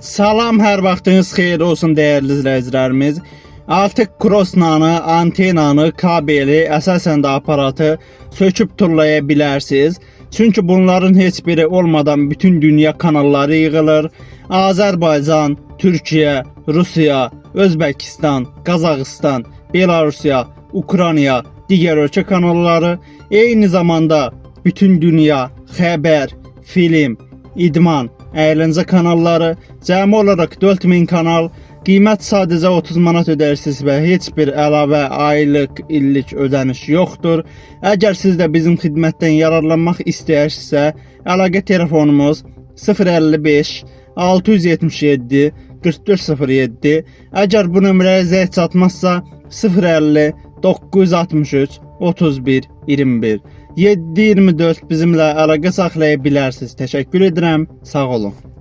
Salam, hər vaxtınız xeyir olsun dəyərli izləyicilərimiz. Artıq crossnanı, antenanı, kabeli, əsasən də aparatı söküb turlaya bilərsiniz. Çünki bunların heç biri olmadan bütün dünya kanalları yığılır. Azərbaycan, Türkiyə, Rusiya, Özbəkistan, Qazaxıstan, Belarusiya, Ukrayna, digər ölkə kanalları, eyni zamanda bütün dünya xəbər, film, idman, əyləncə kanalları, cəmi olaraq 4000 kanal, qiymət sadəcə 30 manat ödəyirsiniz və heç bir əlavə aylıq, illik ödəniş yoxdur. Əgər siz də bizim xidmətdən yararlanmaq istəyirsinizsə, əlaqə telefonumuz 055 677 4407. Əgər bu nömrəyə zəng çatmazsa 050 963 31 21 724 bizimlə əlaqə saxlaya bilərsiniz. Təşəkkür edirəm. Sağ olun.